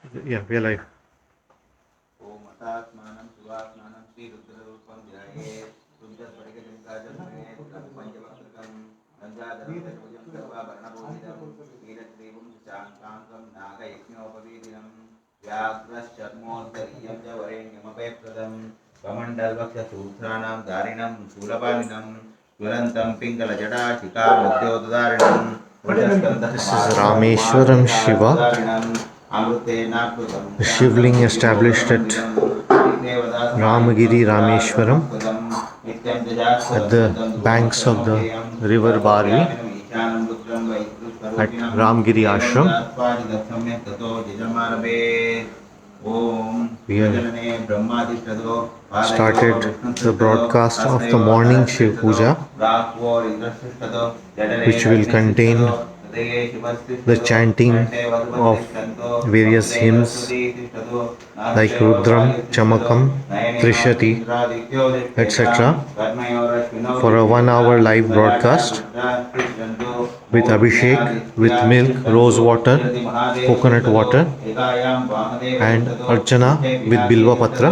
Yeah, we are live. ओम अतात्मानं सुवात्मानं श्रीरुद्ररूपं ध्यायेत् रुद्रस्फटिकलिङ्गाजन्मने पंचवक्त्रकं गंगाधरं चतुर्भुजं सर्वाभरणभूषितं नीलग्रीवं शान्ताङ्गं नागयज्ञोपवीतिनं व्याघ्रश्चर्मोत्तरीयं च वरेण्यमभयप्रदं कमण्डलवक्षसूत्राणां धारिणं शूलपालिनं ज्वलन्तं पिङ्गलजटाशिखामध्योदधारिणं This is Rameshwaram Shiva, a Shivling established at Ramagiri Rameshwaram at the banks of the river Barvi at Ramgiri Ashram. We have started the broadcast of the morning Shiv Puja, which will contain the chanting of various hymns like Rudram, Chamakam, Trishati, etc. for a 1 hour live broadcast with Abhishek, with milk, rose water, coconut water and Archana with Bilva Patra.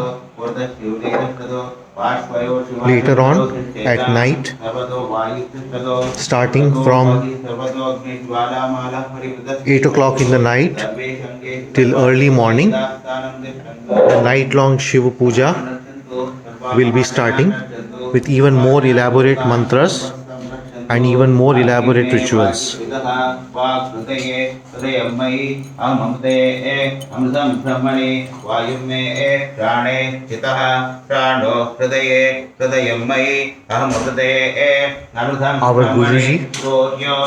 Later on at night, starting from 8 o'clock in the night till early morning, the night-long Shiva Puja will be starting with even more elaborate mantras and even more elaborate rituals. Our Guruji,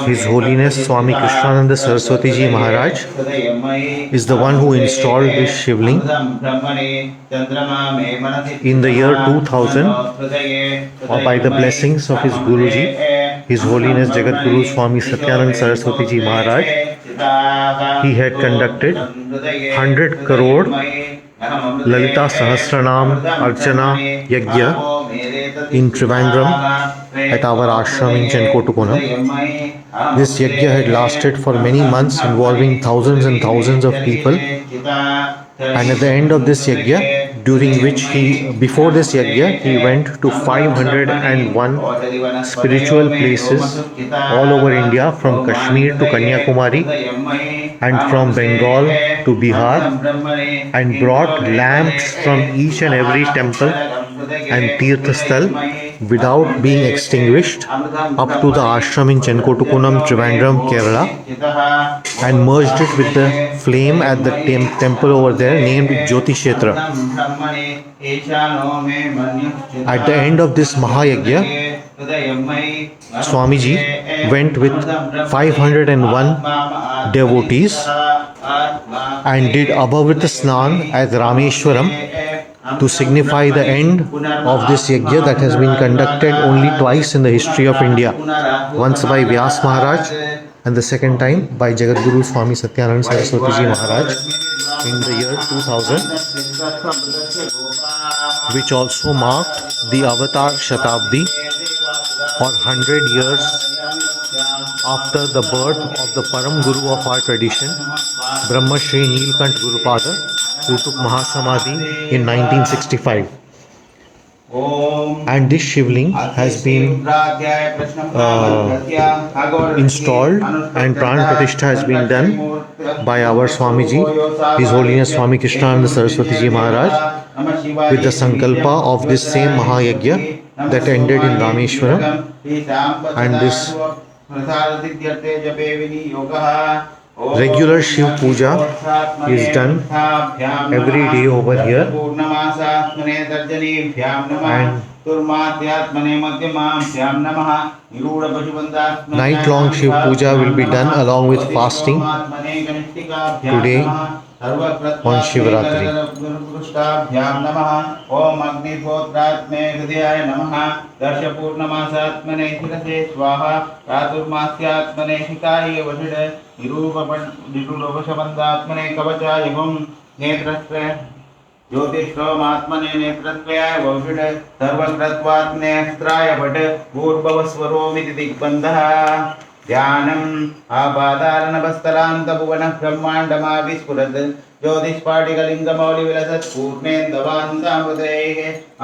His Holiness Swami Krishnananda Saraswati Ji Maharaj, is the one who installed this Shivling in the year 2000 by the blessings of his Guruji, His Holiness Jagat Guru Swami Satyanand Saraswati Ji Maharaj. He had conducted 100 crore Lalita Sahasranam Archana Yajna in Trivandrum at our ashram in Chenkotukonam. This yajna had lasted for many months, involving thousands and thousands of people. And at the end of this yajna, before this yajna, he went to 501 spiritual places all over India, from Kashmir to Kanyakumari and from Bengal to Bihar, and brought lamps from each and every temple and Tirthasthal without being extinguished up to the ashram in Chenkotukonam, Trivandrum, Kerala, and merged it with the flame at the temple over there named Jyoti Kshetra. At the end of this Mahayagya, Swamiji went with 501 devotees and did Abhavita Snan at Rameshwaram to signify the end of this yajna that has been conducted only twice in the history of India. Once by Vyas Maharaj and the second time by Jagadguru Swami Satyanand Saraswati Ji Maharaj in the year 2000, which also marked the Avatar Shatabdi, or 100 years after the birth of the Param Guru of our tradition, Brahma Shri Neelkant Gurupada, who took Mahasamadhi in 1965. And this Shivling has been installed, and Pran Pratishtha has been done by our Swamiji, His Holiness Swami Krishnananda Saraswati Ji Maharaj, with the sankalpa of this same Mahayagya that ended in Rameshwaram. And this regular Shiv Puja is done every day over here, and night-long Shiv Puja will be done along with fasting today on Shivratri. ओम अग्निहोत्रात्मे हृदयाय नमः दर्शपूर्णमासात्मने शिरसे स्वाहा चातुर्मास्यात्मने शिखाय वषिड निरूपशबन्धात्मने कवचाय हुं नेत्रस्त्रे ज्योतिष्ठोमात्मने नेत्रत्वयाय वषिड सर्वकृत्वात्मने अस्त्राय भट भूर्भुवस्वरोमिति दिग्बन्धः ध्यानम् आपादानभस्थलान्तभुवनः ब्रह्माण्डमाविस्फुरत् ज्योतिष्पाटिकलिङ्गमौलिविलसत् पूर्णेन्दवान्तामृतैः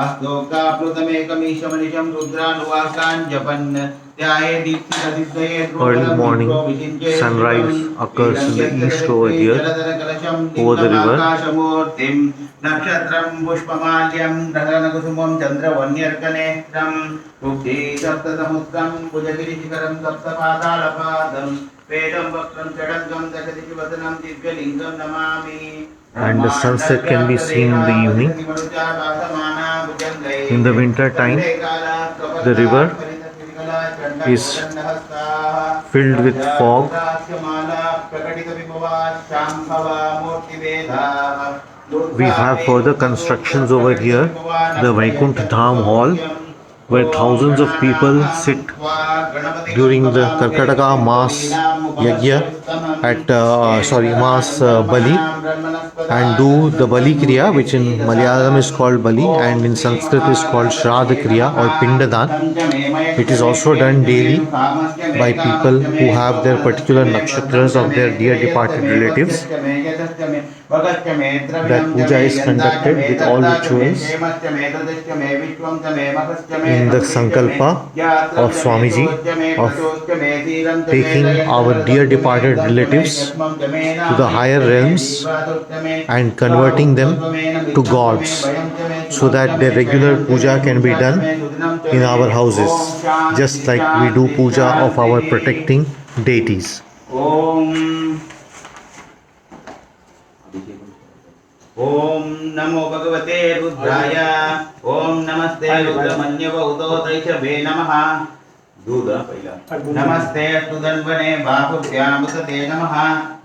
अस्तोक्ताप्लुतमेकमीशमनिशं रुद्रानुवाकान् जपन् Early morning sunrise occurs in the east over here, over the river. नक्षत्रं पुष्पमाल्यं रतनकुसुमं चन्द्रवन्यर्कनेत्रं मुक्ति सप्तसमुद्रं भुजगिरिशिखरं सप्तपातालपादं वेदं वक्त्रं षडङ्गं दशदिशिवदनं दिव्यलिङ्गं Namami. And the sunset can be seen in the evening. In the winter time, the river is filled with fog. We have further constructions over here, the Vaikuntha Dham hall, where thousands of people sit during the Karkataka Mass Yajna at Mass Bali, and do the Bali Kriya, which in Malayalam is called Bali and in Sanskrit is called Shraddha Kriya or Pindadan. It is also done daily by people who have their particular nakshatras of their dear departed relatives. That puja is conducted with all rituals in the Sankalpa of Swamiji of taking our dear departed relatives to the higher realms and converting them to gods, so that their regular puja can be done in our houses, just like we do puja of our protecting deities. ओम नमो भगवते रुद्राय. ओम नमस्ते रुद्रमन्यव उदोत्रैषभे नमः. नमस्ते अष्टुदन्वने बाहुभ्यामुसते नमः.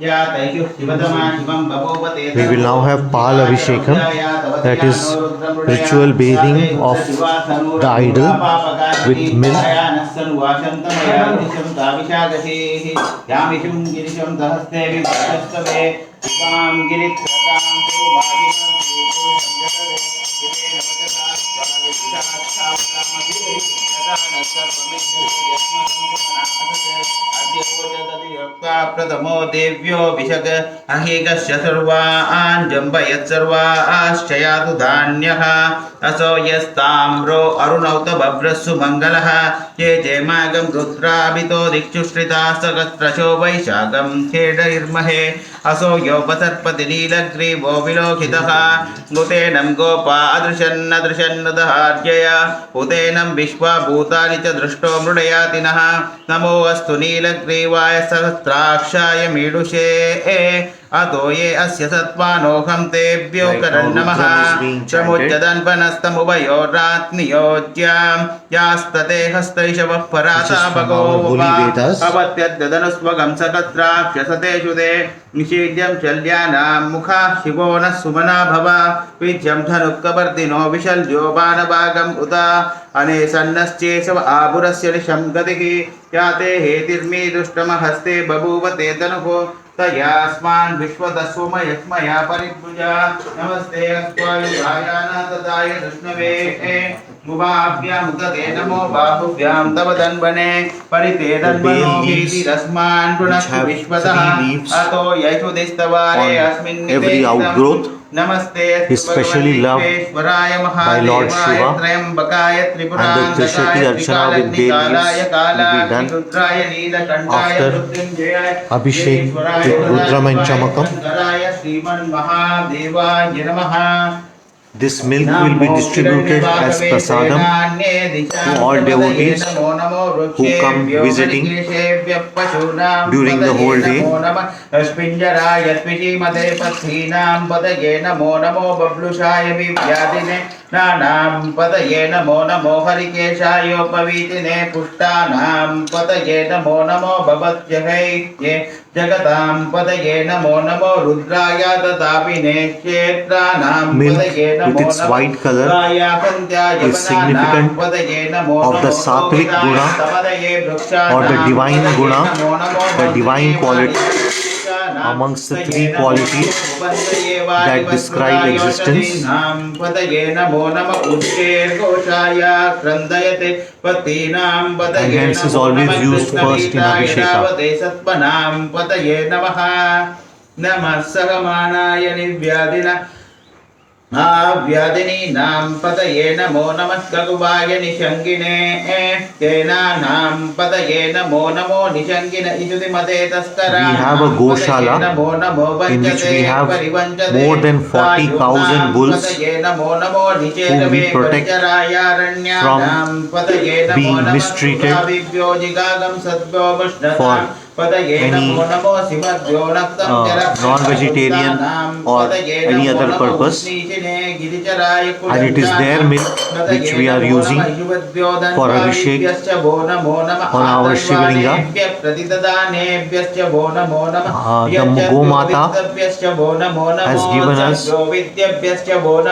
या तैषु शिवतमा शिवं बभूवते. We will now have Pal Abhishekam, that is ritual bathing of the idol with milk. प्रथमो देव्यो विशक अहिगस्य सर्वान् जम्बयत् सर्वाश्चयातु धान्यः असो यस्ताम्रो अरुणौत बभ्रस्सु मङ्गलः ये जयमागं रुद्राभितो दिक्षुश्रिता सहस्रशो वैशाखं खेडैर्महे असो योपसर्पति नीलग्रीवो विलोकितः उतेनं गोपा अदृशन्नदृशन्नुदहार्जय उतेनं विश्वा भूतानि च दृष्टो मृडयातिनः नमो अस्तु नीलग्रीवाय सहस्राक्षाय मीडुषे अतो ये अस्य सत्त्वानोऽहं तेभ्यो करन्नमः समुज्जदन्वनस्तमुभयोरात्नियोज्यां यास्तते हस्तैषवः पराता भगो अवत्यद्दधनुस्वगं सकत्राक्षसतेषु ते निषीद्यं शल्यानां मुखा शिवो नः सुमना भव विद्यं धनुक्कवर्दिनो विशल्यो बाणभागम् उत अने सन्नश्चेशव आभुरस्य निशं गतिः याते हेतिर्मी दुष्टमहस्ते बभूवते तनुः तयास्मान् विश्वदस्वमयस्मया परिभुजा नमस्ते अस्त्वायुधायानाथदाय कृष्णवे मुभाभ्यामुदते नमो बाहुभ्यां तव धन्वने परिते धन्वनो भीतिरस्मान् पुनः विश्वतः अतो यशुदिस्तवारे अस्मिन् every outgrowth नमस्ते is specially loved by Lord Shiva, and the Trishati Archana with bay leaves will be done after Abhishek with Rudram and Chamakam. This milk will be distributed as prasadam to all devotees who come visiting during the whole day. नानां पतये नमो नमो हरिकेशायोपवीतिने पुष्टानां पतये नमो नमो भवत्यहैये जगतां पतये नमो नमो रुद्राय तथापिने क्षेत्राणां पतये नमो with its white color is significant of the sattvic guna or the divine guna, the divine quality amongst the three qualities that describe existence. And hence is always used first in Abhisheka. नमः सगमानाय निर्व्याधिना व्याधिनीनां पतये नमो नमः ककुवाय निशङ्गिने तेनानां पतये नमो नमो निशङ्गिन इजुतिमते तस्करा We have a Goshala in which we have more than 40,000 bulls whom we protect from being mistreated for any non-vegetarian or any other purpose, and it is their milk which we are using for Abhishek on our Shivalinga. The Gomata has given us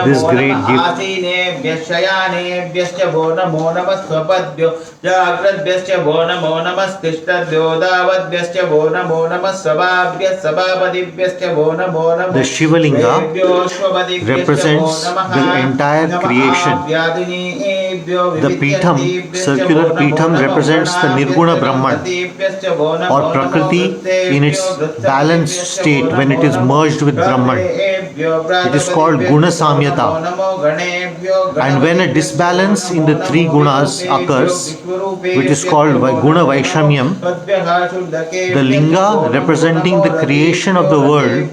this great gift. The Shivalinga represents the entire creation. The Pitham, circular Pitham, represents the Nirguna Brahman or Prakriti in its balanced state when it is merged with Brahman. It is called Guna Samyata. And when a disbalance in the three gunas occurs, which is called Guna Vaishamyam, the Linga representing the creation of the world,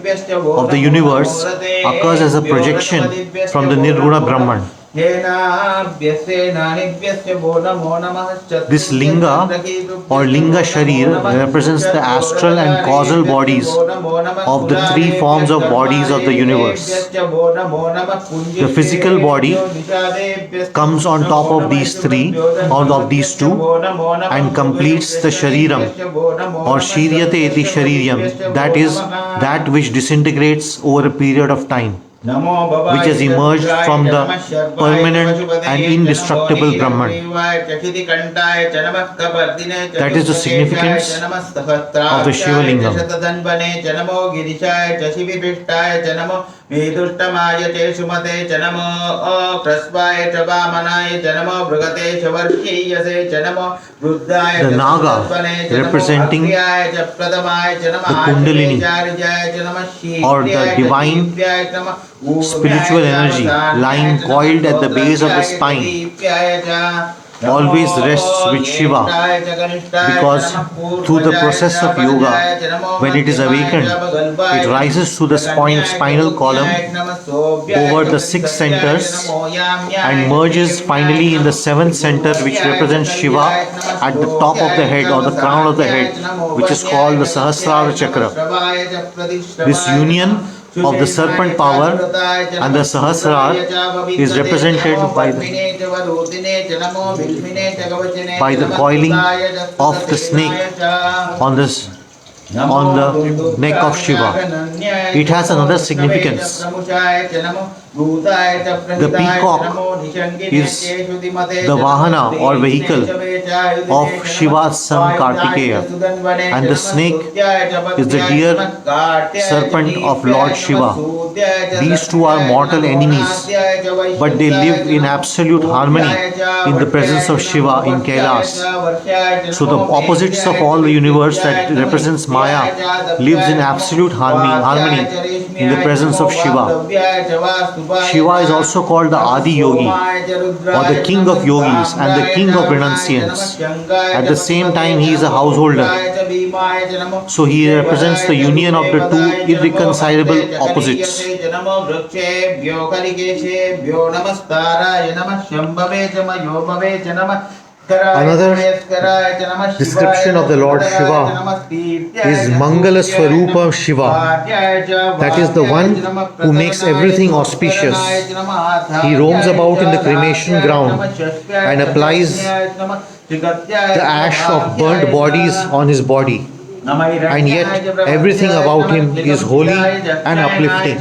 of the universe, occurs as a projection from the Nirguna Brahman. This Linga or Linga Sharir represents the astral and causal bodies of the three forms of bodies of the universe. The physical body comes on top of these three, or of these two, and completes the Shariram or Shiryate iti Shariryam, that is, that which disintegrates over a period of time, which has emerged from the permanent and indestructible Brahman. That is the significance of the Shiva Lingam. The Naga representing the Kundalini or the divine spiritual energy lying coiled at the base of the spine always rests with Shiva, because through the process of yoga, when it is awakened, it rises through the spinal column over the 6 centers and merges finally in the 7th center, which represents Shiva at the top of the head or the crown of the head, which is called the Sahasrara Chakra. This union of the serpent power and the Sahasrar is represented by the coiling of the snake on the neck of Shiva. It has another significance. The peacock is the Vahana or vehicle of Shiva's son Kartikeya, and the snake is the deer serpent of Lord Shiva. These two are mortal enemies, but they live in absolute harmony in the presence of Shiva in Kailas. So the opposites of all the universe that represents Maya lives in absolute harmony in the presence of Shiva. Shiva is also called the Adi Yogi, or the king of yogis and the king of renunciants. At the same time, he is a householder. So he represents the union of the two irreconcilable opposites. Another description of the Lord Shiva is Mangala Swarupa Shiva, that is the one who makes everything auspicious. He roams about in the cremation ground and applies the ash of burnt bodies on his body. And yet everything about him is holy and uplifting.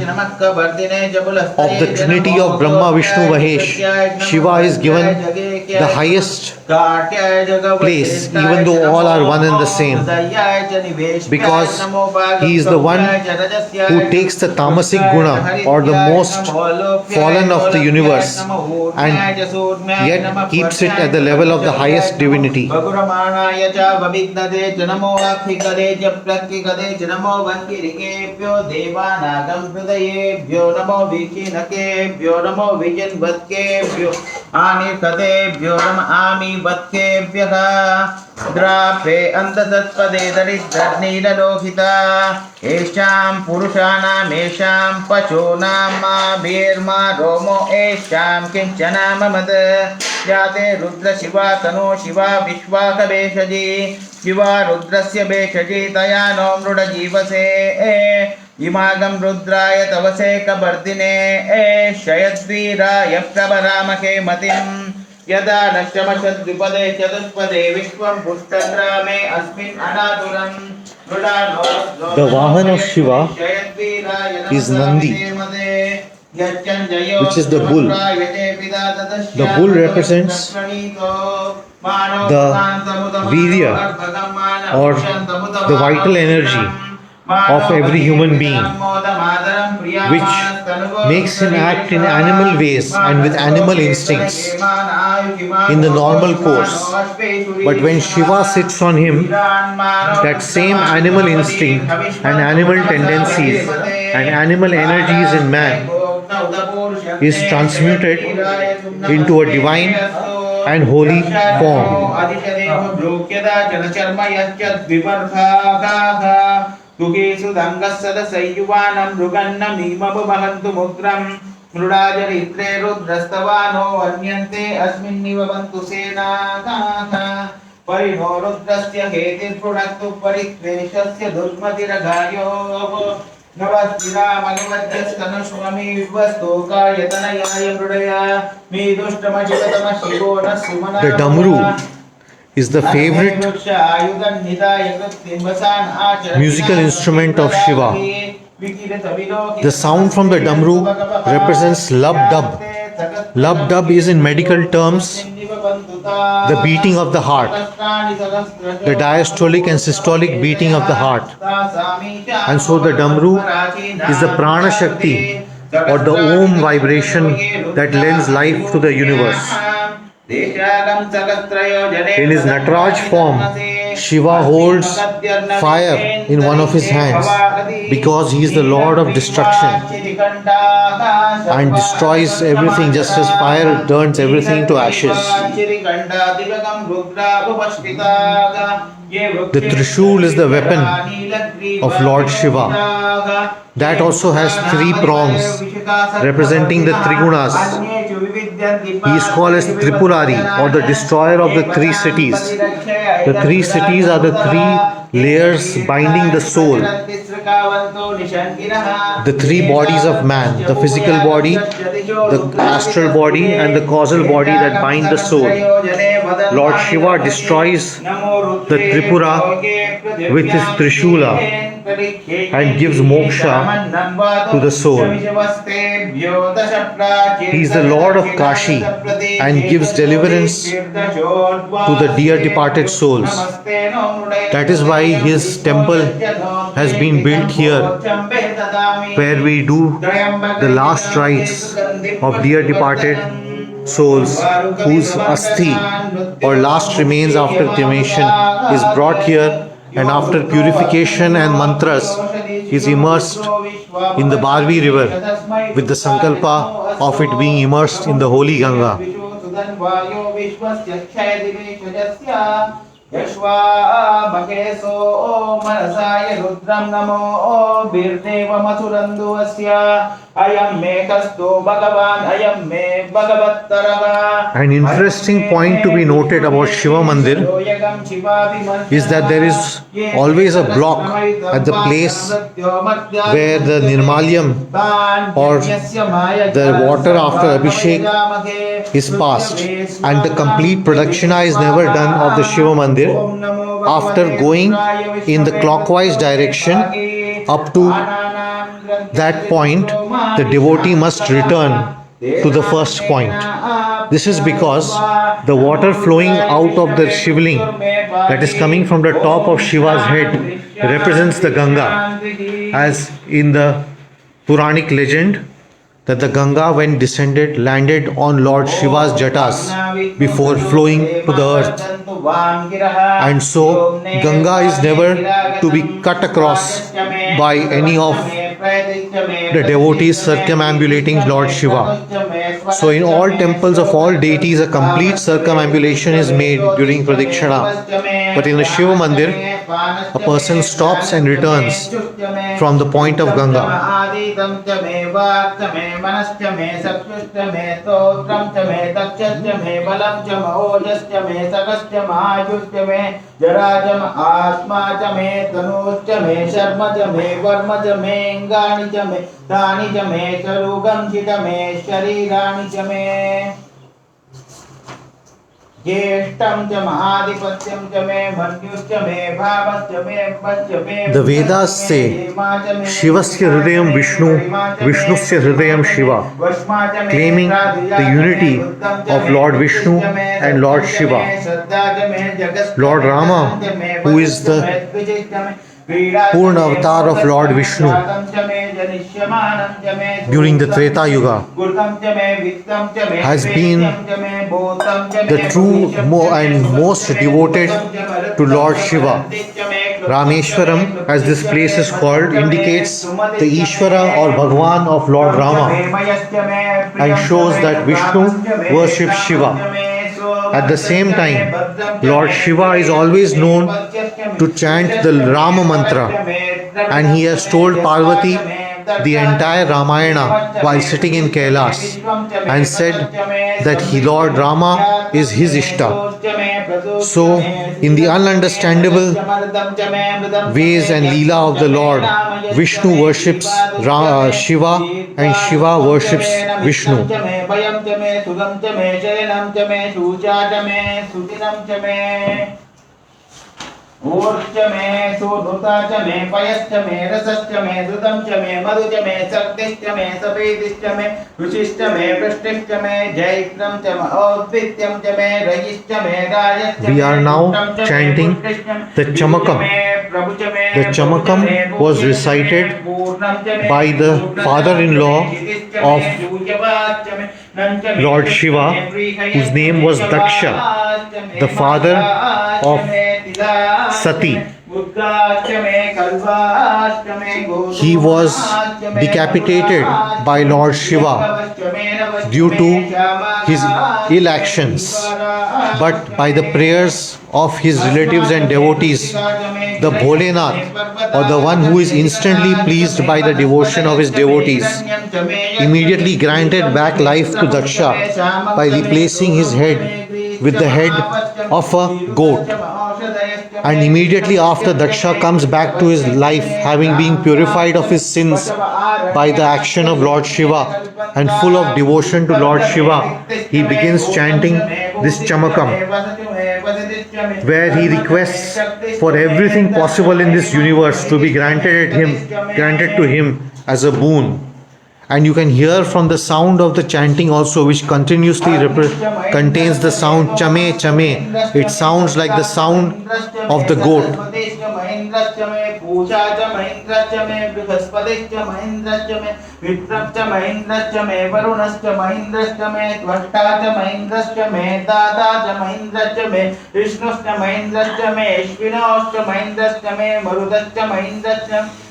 Of the trinity of Brahma, Vishnu, Mahesh, Shiva is given the highest place, even though all are one and the same, because he is the one who takes the tamasic guna, or the most fallen of the universe, and yet keeps it at the level of the highest divinity. द्रापे अंततत्पदे दरिद्रनीललोहिता येषां पुरुषाणामेषां पशूनां मा वीर्मा रोमो येषां किञ्चना ममद याते रुद्र शिवा तनो शिवा विश्वाकवेशजी शिवा रुद्रस्य भेषजी तया no मृडजीवसे इमागं रुद्राय तवसे कवर्दिने शयद्वीराय प्रभरामके मतिम् यदा नश्यमशद्विपदे चतुष्पदे विश्वं पुष्टग्रामे अस्मिन् अनातुरम् The Vahan of Shiva is Nandi, which is the bull. The bull represents the virya, or the vital energy of every human being, which makes him act in animal ways and with animal instincts in the normal course. But when Shiva sits on him, that same animal instinct and animal tendencies and animal energies in man is transmuted into a divine and holy form. तुकेषु दङ्गस्सदसयुवानं मृगन्नमीमबहन्तु मुग्रम् मृडाचरित्रे रुद्रस्तवानो अन्यन्ते अस्मिन्निव बन्तु सेनाः परिणो रुद्रस्य हेतिर्पुणक्तु परित्वेषस्य दुर्मतिरघायो नवस्तिरामनुवद्यस्तनुष्ममी विवस्तोकायतनयाय मृडया मीदुष्टमजिगतमशिवो न Sumana The Damru is the favorite musical instrument of Shiva. The sound from the Damru represents lub dub. Lub dub is, in medical terms, the beating of the heart, the diastolic and systolic beating of the heart. And so the Damru is the prana shakti, or the Om vibration that lends life to the universe. In his Nataraj form, Shiva holds fire in one of his hands because he is the Lord of destruction and destroys everything, just as fire turns everything to ashes. The Trishul is the weapon of Lord Shiva. That also has 3 prongs representing the Trigunas. He is called as Tripurari, or the destroyer of the 3 cities. The 3 cities are the 3 layers binding the soul. The 3 bodies of man, the physical body, the astral body, and the causal body that bind the soul. Lord Shiva destroys the Tripura with his Trishula and gives moksha to the soul. He is the Lord of Kashi and gives deliverance to the dear departed souls. That is why his temple has been built here, where we do the last rites of dear departed souls, whose asthi, or last remains after cremation, is brought here, and after purification and mantras is immersed in the Barvi river with the sankalpa of it being immersed in the holy Ganga. An interesting point to be noted about Shiva Mandir is that there is always a block at the place where the Nirmalyam, or the water after Abhishek, is passed, and the complete pradakshina is never done of the Shiva Mandir. After going in the clockwise direction up to that point, the devotee must return to the first point. This is because the water flowing out of the Shivling, that is coming from the top of Shiva's head, represents the Ganga, as in the Puranic legend that the Ganga, when descended, landed on Lord Shiva's jatas before flowing to the earth. And so Ganga is never to be cut across by any of the devotees circumambulating Lord Shiva. So in all temples of all deities, a complete circumambulation is made during Pradikshana. But in the Shiva Mandir, a person stops and returns from the point of Ganga. The Vedas say Shivasya Hridayam Vishnu, Vishnusya Hridayam Shiva, claiming the unity of Lord Vishnu and Lord Shiva. Lord Rama, who is the Purna avatar of Lord Vishnu during the Treta Yuga, has been the true and most devoted to Lord Shiva. Rameshwaram, as this place is called, indicates the Ishvara or Bhagwan of Lord Rama and shows that Vishnu worships Shiva. At the same time, Lord Shiva is always known to chant the Rama mantra, and he has told Parvati the entire Ramayana while sitting in Kailas and said that Lord Rama is his Ishta. So, in the ununderstandable ways and Leela of the Lord, Vishnu worships Shiva and Shiva worships Vishnu. ऊर्च मे सुनुता च मे पयश्च मे रसश्च मे धृतं च मे मधु च मे शक्तिश्च मे सफेदिश्च मे रुचिश्च मे पृष्टिश्च मे जैत्रं च मे औद्भित्यं च मे रयिश्च मे गायश्च. We are now chanting the Chamakam. The Chamakam was recited by the father-in-law of Lord Shiva, whose name was Daksha, the father of Sati. He was decapitated by Lord Shiva due to his ill actions, but by the prayers of his relatives and devotees, the Bholenath, or the one who is instantly pleased by the devotion of his devotees, immediately granted back life to Daksha by replacing his head with the head of a goat. And immediately after, Daksha comes back to his life, having been purified of his sins by the action of Lord Shiva, and full of devotion to Lord Shiva, he begins chanting this Chamakam, where he requests for everything possible in this universe to be granted to him as a boon. And you can hear from the sound of the chanting also, which continuously contains the sound chame chame. It sounds like the sound of the goat.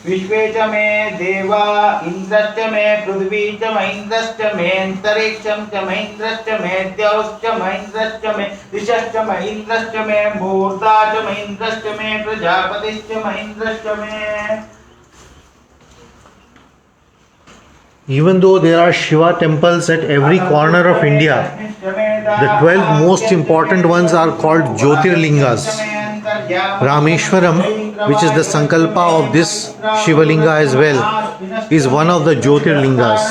विश्वे च मे देवा इंद्रश्च मे पृथ्वी च महेन्द्रश्च मे अंतरिक्षं च महेन्द्रश्च मे द्यौश्च महेन्द्रश्च मे दिशश्च महेन्द्रश्च मे मूर्ता च महेन्द्रश्च मे प्रजापतिश्च महेन्द्रश्च मे. Even though there are Shiva temples at every corner of India, the 12 most important ones are called Jyotirlingas. Rameshwaram, which is the Sankalpa of this Shivalinga as well, is one of the Jyotirlingas.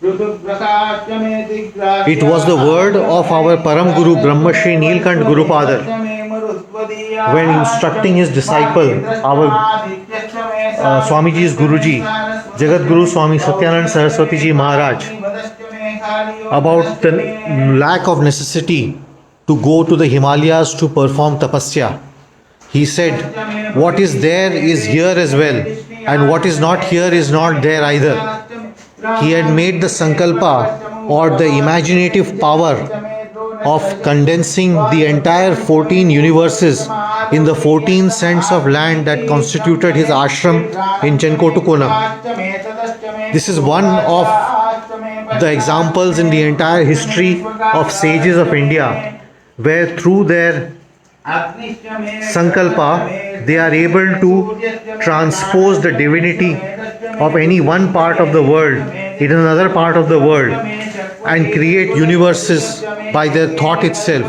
It was the word of our Param Guru Brahmashri Nilkant Gurupadar when instructing his disciple, our Swamiji's Guruji, Jagat Guru Swami Satyanand Saraswati Ji Maharaj, about the lack of necessity to go to the Himalayas to perform tapasya. He said, what is there is here as well, and what is not here is not there either. He had made the sankalpa or the imaginative power of condensing the entire 14 universes in the 14 cents of land that constituted his ashram in Chenkotukonam. This is one of the examples in the entire history of sages of India where through their sankalpa they are able to transpose the divinity of any one part of the world in another part of the world and create universes by their thought itself.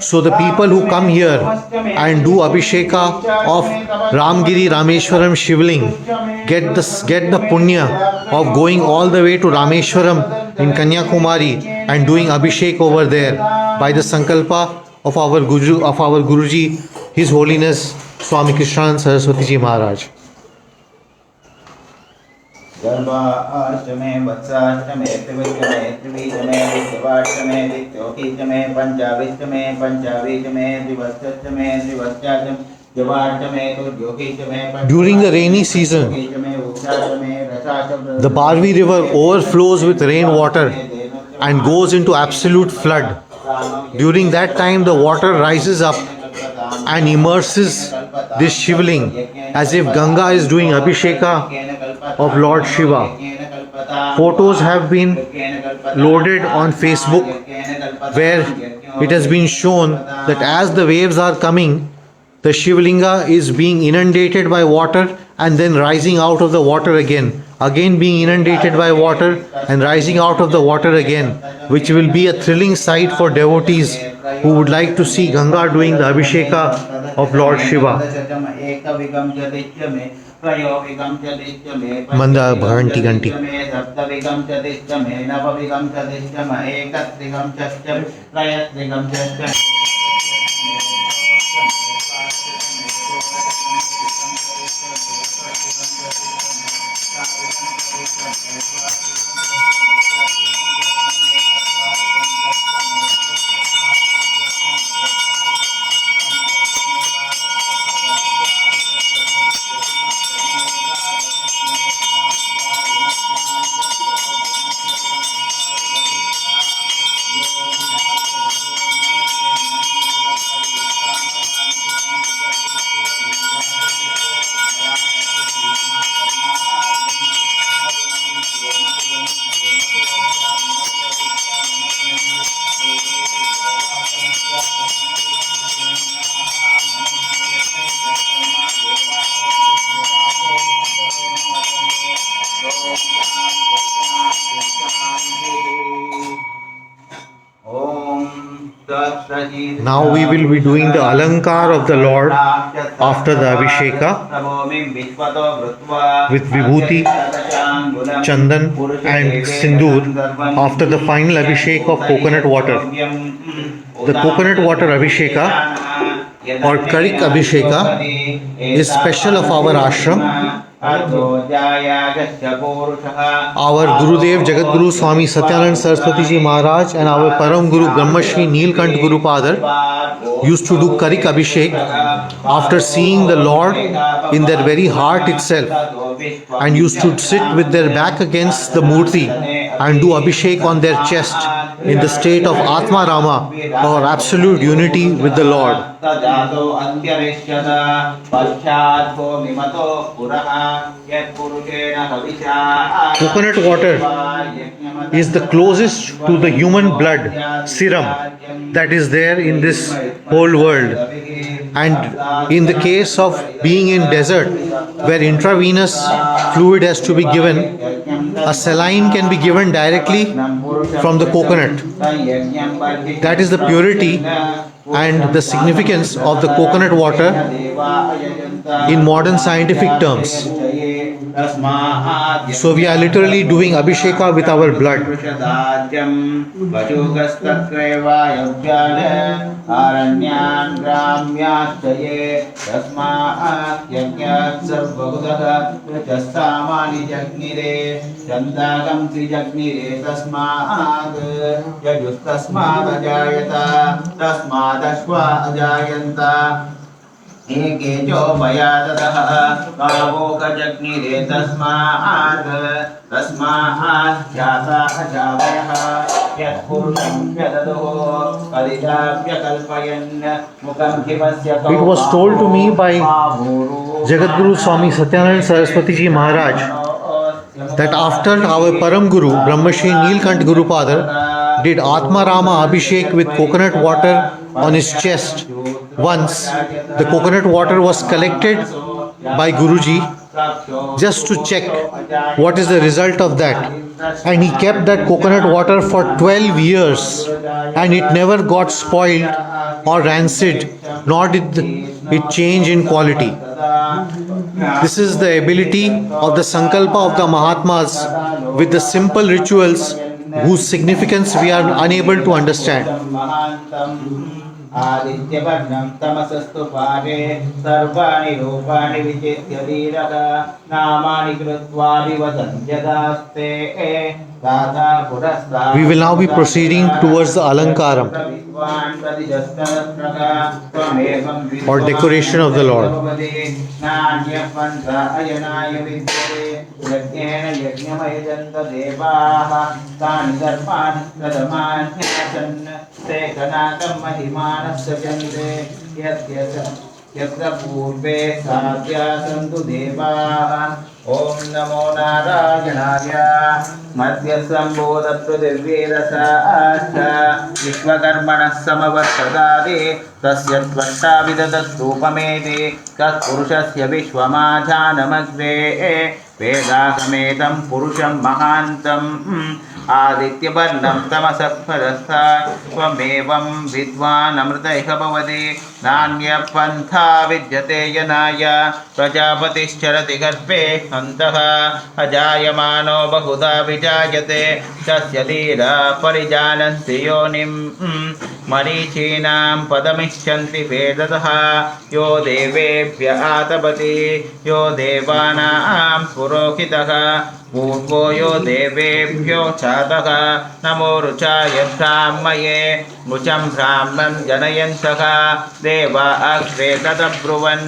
So the people who come here and do Abhisheka of Ramgiri Rameshwaram Shivling get the punya of going all the way to Rameshwaram in Kanyakumari and doing Abhishek over there by the sankalpa of our Guruji, His Holiness Swami Krishnanand Saraswati Ji Maharaj. गर्भाष्टमे वत्साष्टमे त्रिविष्टमे त्रिवीजमे विश्वाष्टमे दिक्योकीचमे पंचाविष्टमे पंचावीजमे द्विवत्सष्टमे द्विवत्साष्टमे जवाष्टमे तुर्योकीचमे. During the rainy season, the Barvi river overflows with rainwater and goes into absolute flood. During that time, the water rises up and immerses this Shivling as if Ganga is doing Abhisheka of Lord Shiva. Photos have been loaded on Facebook where it has been shown that as the waves are coming, the Shivlinga is being inundated by water and then rising out of the water again being inundated by water and rising out of the water again, which will be a thrilling sight for devotees who would like to see Ganga doing the Abhisheka of Lord Shiva. Manda Bhaganti Ganti. Now we will be doing the Alankar of the Lord after the Abhisheka with Vibhuti, Chandan and Sindoor after the final Abhishek of coconut water. The coconut water Abhisheka or Karik Abhisheka is special of our ashram. Our Gurudev Jagat Guru Swami Satyanand Saraswati Ji Maharaj and our Param Guru Brahmashri Nilkant Gurupadar used to do Karik Abhishek after seeing the Lord in their very heart itself and used to sit with their back against the Murti and do Abhishek on their chest in the state of Atma Rama or absolute unity with the Lord. Coconut water is the closest to the human blood serum that is there in this whole world, and in the case of being in desert where intravenous fluid has to be given, a saline can be given directly from the coconut. That is the purity and the significance of the coconut water in modern scientific terms. तस्मात् So we are literally doing Abhisheka with our blood. आरण्यान् ग्राम्याश्चये तस्मात् यज्ञात् सर्वभूतः यजस्सामानि जग्निरे चन्दाकं त्रिजग्निरे तस्मात् यजुस्तस्मात् अजायत तस्मादश्वा अजायन्त एके चो मया ततः कावोकजग्निरे तस्मात् जाता अजावयः यत्पुरुषं व्यददुः परिजाप्यकल्पयन् मुखं हिमस्य It was told to me by Jagadguru Swami Satyanand Saraswati Ji Maharaj that after our Param Guru Brahmashri Neelkant Gurupada did Atma Rama Abhishek with coconut water on his chest. Once the coconat water was collected by Guruji just to check what is the result of that, and he kept that coconat water for 12 years and it never got spoiled or rancid, nor did it change in quality. This is the ability of the Sankalpa of the Mahatmas with the simple rituals whose significance we are unable to understand. आदित्यवर्णं तमसस्तु पारे सर्वाणि रूपाणि विचित्य धीरः नामानि कृत्वा विवदन्त्यदास्ते दाता पुरस्तात्. We will now be proceeding towards the Alankaram or decoration of the Lord. यत्र पूर्वे साध्या सन्तु देवाः ॐ नमो नारायणाय मध्यसम्बोधत्व दिव्येरसाश्च विश्वकर्मणः समवर्तदादि तस्य त्वष्टा विदधत्रूपमेति तत्पुरुषस्य विश्वमाधानमग्रे वेदाहमेतं पुरुषं महान्तम् आदित्यवर्णं तमसः त्वमेवं विद्वान् अमृत इह भवति नान्यपन्था विद्यते यनाय प्रजापतिश्चरति गर्भे अन्तः अजायमानो बहुधा विजायते तस्य धीरा परिजानन्ति योनिं मरीचीनां पदमिच्छन्ति वेदतः यो देवेभ्य आतपति यो देवानां पुरोहितः पूर्वो यो देवेभ्यो चातः नमो रुचाय ब्राह्मये मुचं ब्राह्मं जनयन्तः देवा अग्रे तदब्रुवन्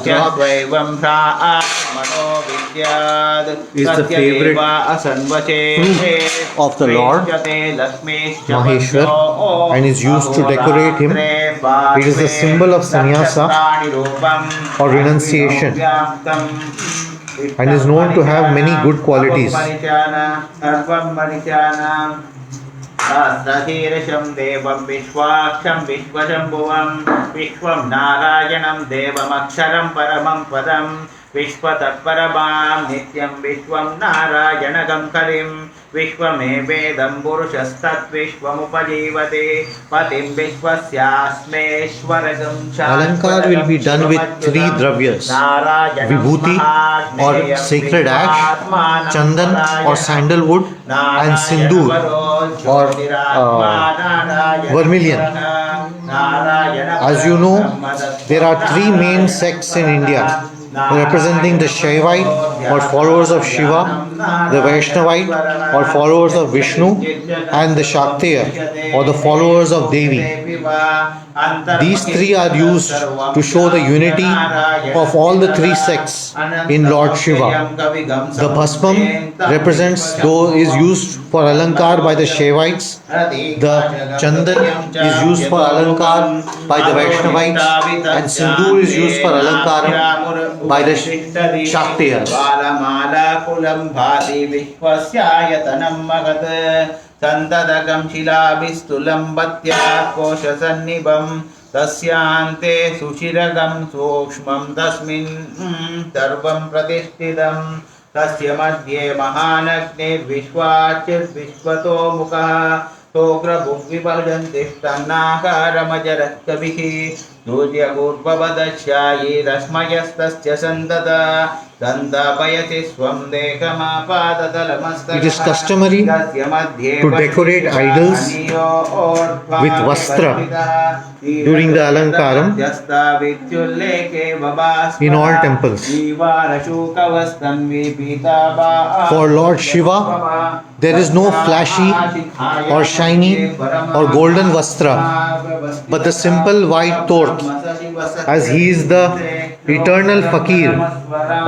यद्वैवं ब्राह्मणो विद्यात् is the favorite fruit of the Lord Maheshwar and is used to decorate him. It is the symbol of sannyasa or renunciation and is known to have many good qualities. सहस्रशीर्षं देवं विश्वाक्षं विश्वशम्भुवं विश्वं नारायणं देवमक्षरं परमं पदं विश्वतत्परमां नित्यं विश्वं नारायणगं कलिं विश्वमेवेदं पुरुषस्तद्विश्वमुपजीवते पतिं विश्वस्यास्मेश्वरगं Alankar will be done with 3 dravyas: Vibhuti or sacred ash, Chandan or sandalwood, and Sindoor or vermilion. As you know, there are 3 main sects in India representing the Shaivite or followers of Shiva, the Vaishnavite or followers of Vishnu, and the Shaktiya or the followers of Devi. These 3 are used to show the unity of all the 3 sects in Lord Shiva. The Bhasmam represents though is used for Alankar by the Shaivites. The Chandan is used for Alankar by the Vaishnavites, and Sindoor is used for Alankar by the Shaktiyas. सन्तदकं शिलाभिस्तुलं बत्या कोशसन्निभं तस्यान्ते सुशिरगं सूक्ष्मं तस्मिन् सर्वं प्रतिष्ठितं तस्य मध्ये महानग्निर्विश्वाचिर्विश्वतो मुखः सोग्रभुग्विभजन्तिष्ठन्नाकारमजरः कविः सूर्यपूर्ववदश्यायी रश्मयस्तस्य सन्तता Dandapayati swam dekamapadatalamastaka. It is customary to decorate idols with vastra during the alankaram in all temples. For Lord Shiva, there is no flashy or shiny or golden vastra, but the simple white torch, as he is the eternal fakir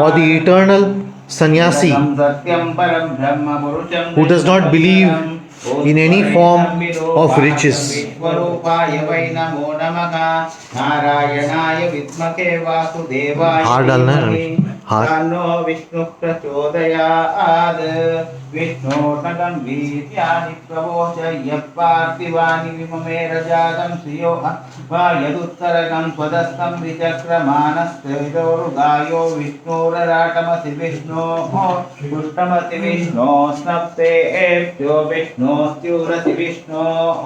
or the eternal sannyasi who does not believe in any form of riches. हार डालना है हार विष्णु प्रचोदयाद विष्णोर्नगं वीर्याणि प्रवोचय पार्थिवानि विममेरजातं श्रियो यदुत्तरगं स्वदस्तं विचक्रमानस्तेजोरुगायो विष्णोरराटमसि विष्णोः पुष्टमसि विष्णो स्नप्तेभ्यो विष्णोस्त्युरसि विष्णोः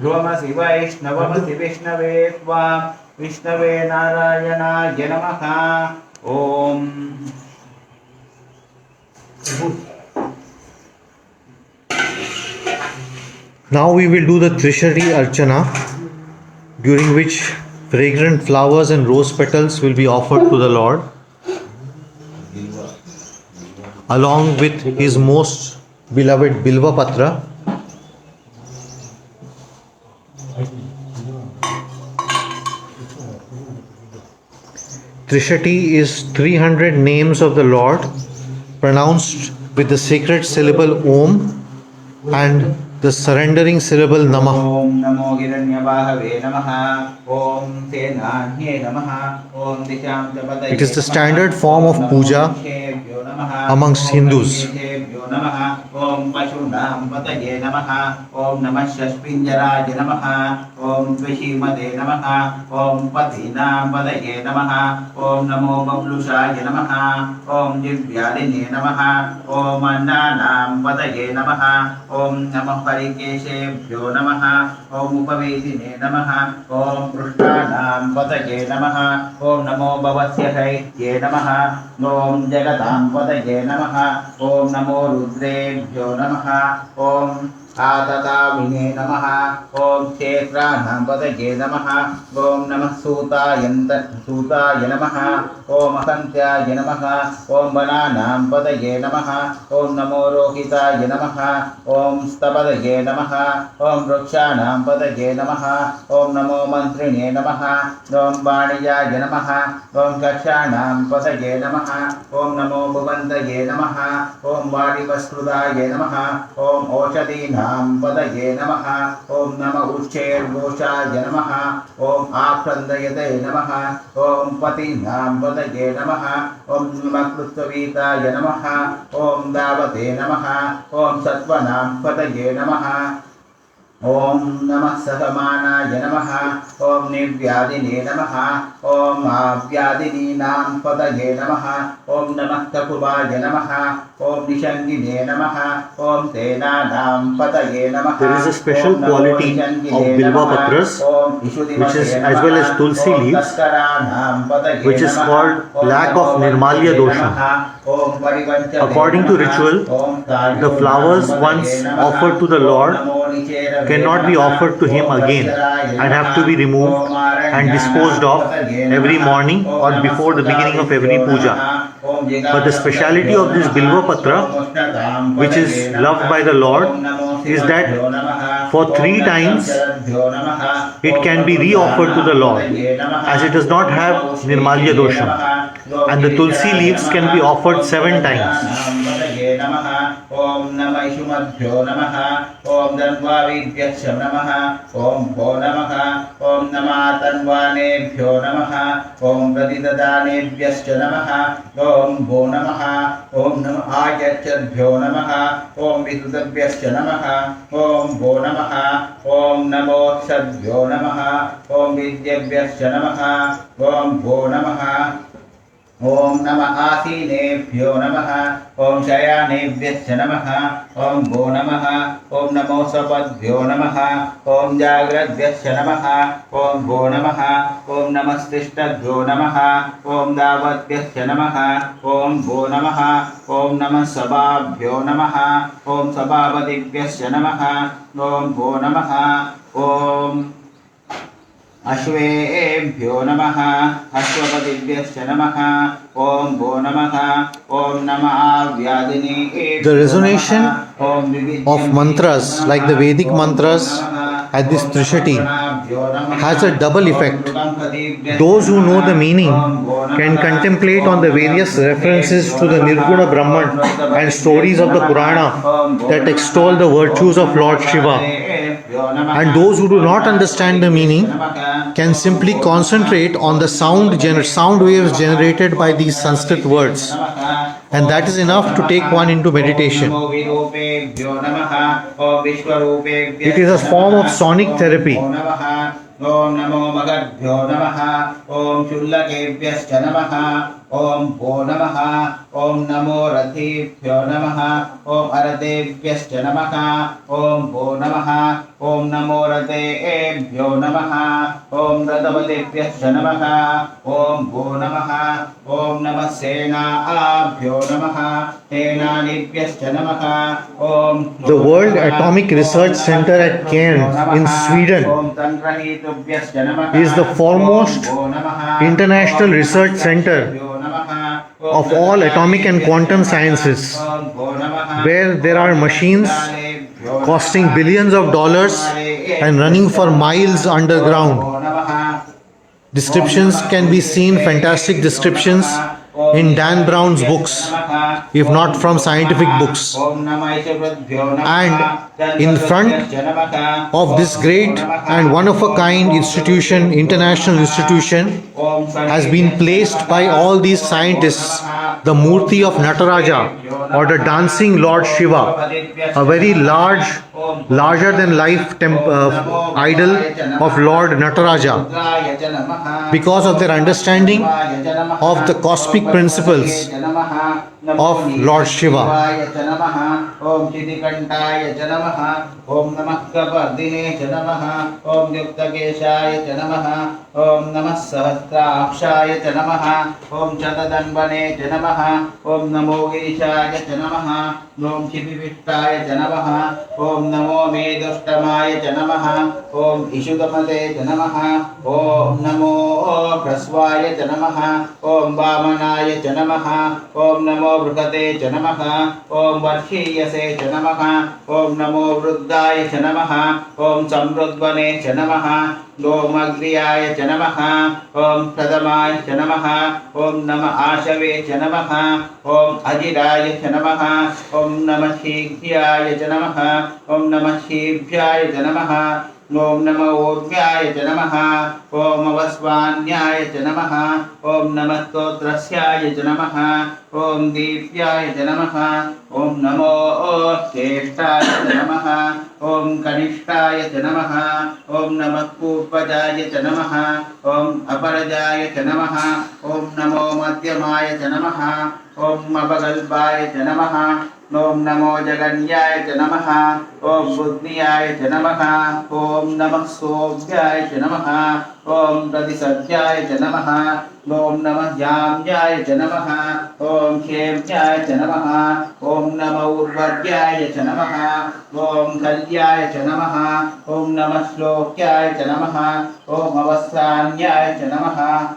ध्रुवमसि वैष्णवमसि विष्णवे त्वां विष्णवे नारायणाय नमः. ओम. Now we will do the Trishari Archana, during which fragrant flowers and rose petals will be offered to the Lord, along with his most beloved Bilva Patra. Trishati is 300 names of the Lord pronounced with the sacred syllable Om and the surrendering syllable Namah. Om Namo Hiranyabahave Namaha. Om Senanye Namaha. Om Disham Japataye. It is the standard form of puja amongst Hindus. Om Pashunam Pataye Namaha. Om Namah Shashpinjaraja Namaha. Om Tvashimade Namaha. Om Patinam Pataye Namaha. Om Namo Bablushaya Namaha. Om Divyadine Namaha. Om Annanam Pataye Namaha. Om Namah Parikeshebhyo Namaha. Om Upavedine Namaha. Om Prushanam Pataye Namaha. Om Namo Bhavasya Haitye Namaha. Om Jagatam Pataye Namaha. Om Namo Rudrebhyo Namaha. Om Atatavine Namaha. Om Kshetranam Pataye Namaha. Om Namah Sutaya Namaha. Om Akantyaya Namaha. Om Bananam Pataye Namaha. Om Namo Rohitaya Namaha. Om Stapadaye Namaha. Om Rukshanam Pataye Namaha. Om Namo Mantrine Namaha. Om Vaniyaya Namaha. Om Kakshanam Pataye Namaha. Om Namo Bhuvantaye Namaha. Om Vadivaskrudaya Namaha. Om Oshadinam Pataye Namaha. Om Nama Ushcher Goshaya Namaha. Om Akrandayate Namaha. Om Patinam Pataye Namaha. Om Namakrutavitaya Namaha. Om Davate Namaha. Om Satvanam Pataye Namaha. Om Namah Sahamanaya Namaha. Om Nivyadine Namaha. Om Avyadini Nam Pataye Namaha. Om Namah Tapuvaya Namaha. Om Nishangine Namaha. Om Tena Nam Pataye Namaha. There is a special quality of Bilva Patras, which is as well as Tulsi leaves, which is called lack of Nirmalya Dosha. According to ritual, the flowers once offered to the Lord cannot be offered to him again and have to be removed and disposed of every morning or before the beginning of every puja. But the speciality of this Bilva Patra, which is loved by the Lord, is that for 3 times it can be re-offered to the Lord, as it does not have Nirmalya Dosha, and the Tulsi leaves can be offered 7 times. Om Namah Shumadhyo Namaha. Om Dhanvavidhyasya Namaha. Om Bho Namaha. Om Namah Tanvanebhyo Namaha. Om Pradidadanevyasya Namaha. Om Bho Namaha. Om Namah Ayachyadhyo Namaha. Om Vidutavyasya Namaha. Om Bho Namaha. Om Namokshadhyo Namaha. Om Vidyavyasya Namaha. Om Bho Namaha. ॐ नमः आसीनेभ्यो नमः ॐ शयानेभ्यश्च नमः ॐ भो नमः ॐ नमो सपद्भ्यो नमः ॐ जाग्रद्भ्यश्च नमः ॐ भो नमः ॐ नमस्तिष्ठद्भ्यो नमः ॐ दावद्भ्यश्च नमः ॐ भो नमः ॐ नमः सभाभ्यो नमः ॐ सभापतिभ्यश्च नमः ॐ भो नमः ॐ अश्वेभ्यो नमः अश्वपतिभ्यश्च नमः ॐ भो नमः ॐ नमः व्याधिनीभ्यो The resonation नमः, of mantras like the Vedic mantras at this Trishati has a double effect. Those who know the meaning can contemplate on the various references to the Nirguna Brahman and stories of the Purana that extol the virtues of Lord Shiva. And those who do not understand the meaning can simply concentrate on the sound waves generated by these Sanskrit words. And that is enough to take one into meditation. It is a form of sonic therapy. ॐ नमो मगद्भ्यो नमः ॐ शुल्लकेभ्यश्च नमः ॐ भो नमः ॐ नमो रथेभ्यो नमः ॐ अरथेभ्यश्च नमः ॐ भो नमः ॐ नमो रथेभ्यो नमः ॐ रथपतेभ्यश्च नमः ॐ भो नमः ॐ नमः सेनाभ्यो नमः सेनानीभ्यश्च नमः ॐ The World Atomic Research Center at Cairn in Sweden is the foremost international research center of all atomic and quantum sciences, where there are machines costing billions of dollars and running for miles underground. Descriptions can be seen, fantastic descriptions in Dan Brown's books, if not from scientific books. And in front of this great and one of a kind institution, international institution, has been placed by all these scientists the Murti of Nataraja, or the dancing Lord Shiva, a very larger than life idol of Lord Nataraja, because of their understanding of the cosmic principles of Lord Shiva. Om Chitikantaya Janamaha, Om Namah Kapardine Janamaha, Om Yuktakeshaya Janamaha, Om Namah Sahasrapshaya Janamaha, Om Chatadanbane Janamaha, Om Namo Gishaya Janamaha, Om Chipivittaya Janamaha, Om Namo Medustamaya Janamaha, Om Ishugamate Janamaha, Om Namo Praswaya Janamaha, Om Vamanaya Janamaha, Om Namo Brukate Janamaha, Om Varshiyase Janamaha, Om Namo Vruddhaya Janamaha, Om Samruddhvane Janamaha, Om Agriyaya Janamaha, Om Pradamaya Janamaha, Om Nama Ashave Janamaha, Om Ajiraya Janamaha, Om Namah Shikhyaya Janamaha, Om Namah Shibhyaya Janamaha, Om Namo Odvyaya Janamaha, Om Avasvanyaya Janamaha, Om Namastotrasyaya Janamaha, Om Divyaya Janamaha, Om Namo Jeshtaya Janamaha, Om Kanishthaya Janamaha, Om Namah Purvajaya Janamaha, Om Aparajaya Janamaha, Om Namo Madhyamaya Janamaha, Om Apagalbhaya Janamaha, Om Namo Jaganyaya Janamaha, Om Buddhiyaya Janamaha, Om Namah Sobhyaya Janamaha, Om Pratisatyaya Janamaha, Om Namah Jamyaya Janamaha, Om Khyamyaya Janamaha, Om Namah Urvadyaya Janamaha, Om Kalyaya Janamaha, Om Namah Shlokyaya Janamaha, Om Avasanyaya Janamaha,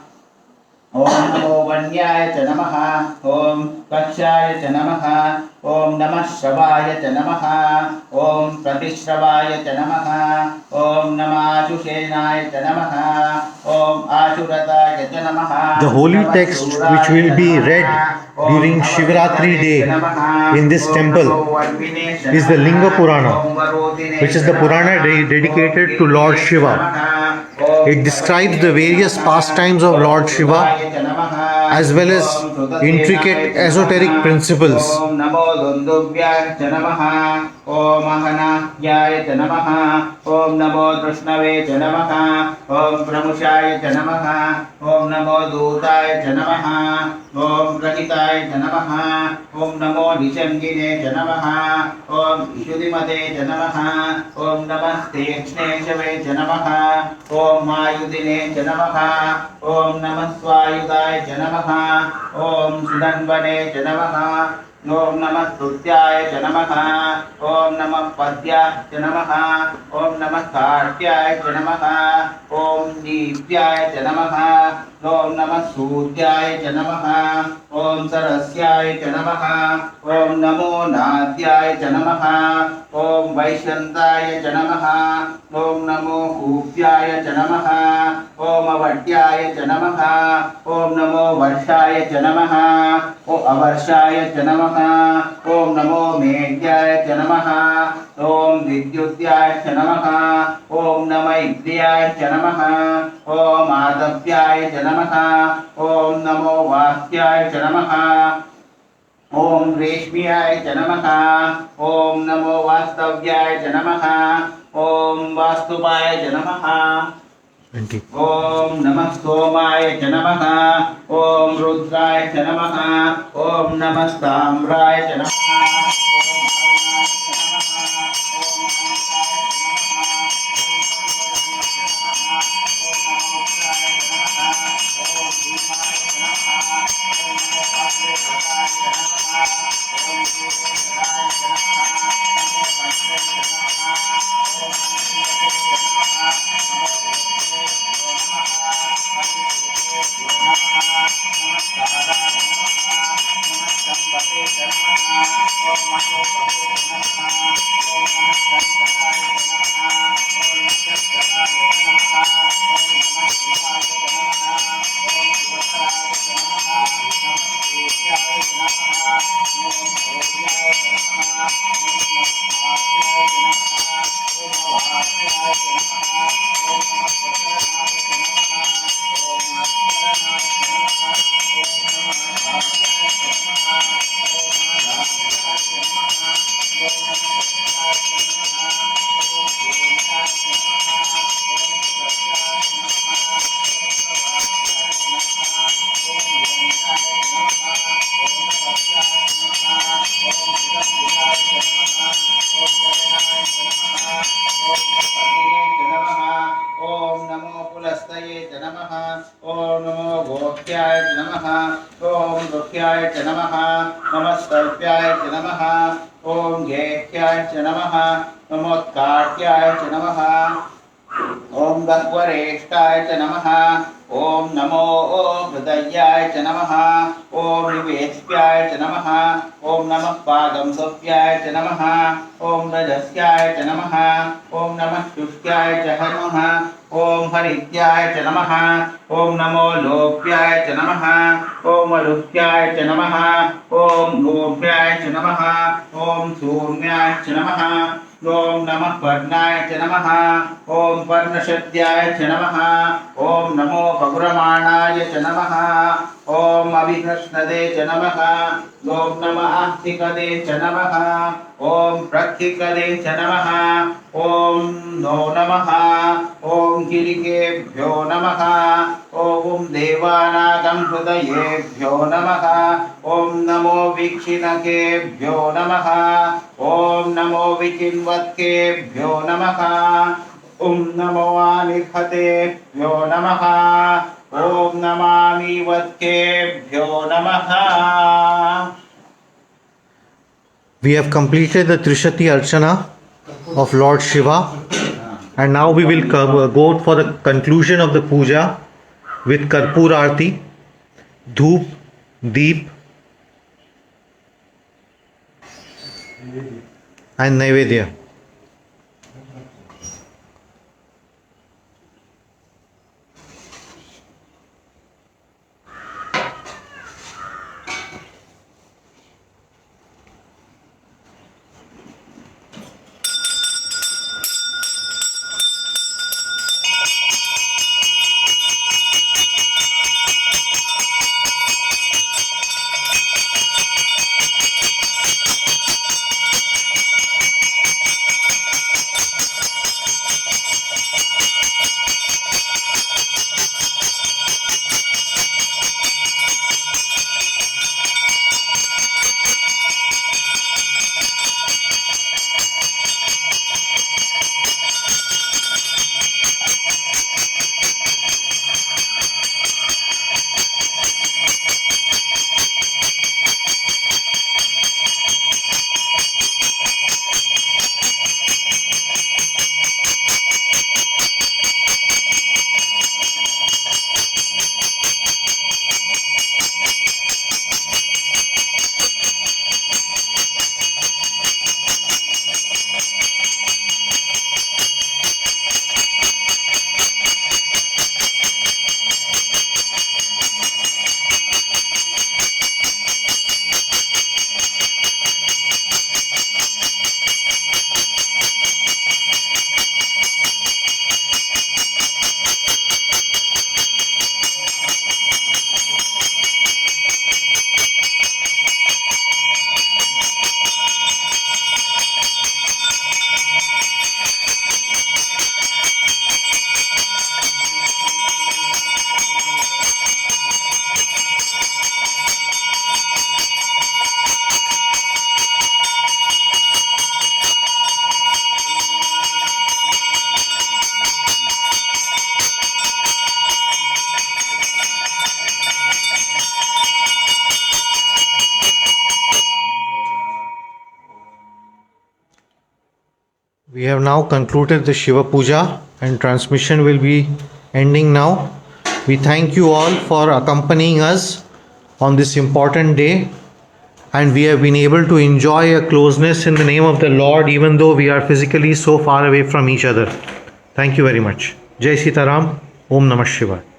Om Namo Vanyaya Janamaha, Om Kakshaya Janamaha, Om Namah Shravaya Janamaha, Om Pratishravaya Janamaha, Om Namah Ashushenaya Janamaha, Om Ashurataya Janamaha. The holy text which will be read during Shivratri day in this temple is the Linga Purana, which is the Purana dedicated to Lord Shiva. It describes the various pastimes of Lord Shiva as well as intricate esoteric principles. Om Namo Dundubhyaya Cha Namaha. Om Ahanahyaya Cha Namaha. Om Namo Drushnave Cha Namaha. Om Pramushaya Cha Namaha. Om Namo Dutaya Cha Namaha. Om Rahitaya Cha Namaha. Om Namo Nishangine Cha Namaha. Om Ishudimate Cha Namaha. Om Namaste Kshneshave Cha Namaha. Om Mayudine Cha Namaha. Om Namah Swayudaya Cha Namaha. Om Sudanvane Cha Namaha. Om Namah Stutyaya Cha Namaha. Om Namah Padya Cha Namaha. Om Namah Kartyaya Cha Namaha. Om Nityaya Cha Namaha. Om Namah Sutyaya Cha Namaha. Om Sarasyaya Cha Namaha. Om Namo Nadyaya Cha Namaha. Om Vaishantaya Cha Namaha. Om Namo Hupyaya Cha Namaha. Om Avatyaya Cha Namaha. Om Namo Varshaya Cha Namaha. Om Avarshaya Cha Namaha. Om Namo Medyaya Cha Namaha. Om Vidyutyaya Cha Namaha. Om Namah Indriyaya Cha Namaha. Om Adapyaya Cha Namaha. Om Namo Vasyaya Cha Namaha. Om Reshmiyaya Cha Namaha. Om Namo Vastavyaya Cha Namaha. Om Vastupaya Cha Namaha. Om Namah Somaya Cha Namaha. Om Rudraya Cha Namaha. Om Namah Samraya Cha Namaha. Om Gehyaya Cha Namaha. Namotkartyaya Cha Namaha. Om Gahvareshthaya Cha Namaha. Om Namo Hridayaya Cha Namaha. Om Niveshpyaya Cha Namaha. Om Namah Padam Sopyaya Cha Namaha. Om Rajasyaya Cha Namaha. Om Namah Shushtyaya Cha Namaha. Om Harityaya Cha Namaha. Om Namo Lopyaya Cha Namaha. Om Alupyaya Cha Namaha. Om Lopyaya Cha Namaha. Om Surmyaya Cha Namaha. Om Namah Varnaya Cha Namaha. Om Varnashadyaya Cha Namaha. Om Namo Paguramanaya Cha Namaha. Om Abhikrashnade Cha Namaha. Om Namah Ahtikade Cha Namaha. Om Pratyikade Cha Namaha. Om No Namaha. Om Kirikebhyo Namaha. Om Devanagam Hrudayebhyo Namaha. Om Namo Vikshinakebhyo Namaha. Om Namo Vichinvatkebhyo Namaha. Om Namo Anikhatebhyo Namaha. Om Namami Vatkebhyo Namaha. We have completed the Trishati Archana of Lord Shiva, and now we will go for the conclusion of the puja with Karpur Aarti, Dhoop, Deep and Naivedya. We have now concluded the Shiva Puja and transmission will be ending now. We thank you all for accompanying us on this important day, and we have been able to enjoy a closeness in the name of the Lord even though we are physically so far away from each other. Thank you very much. Jai Sitaram. Om Namah Shivaya.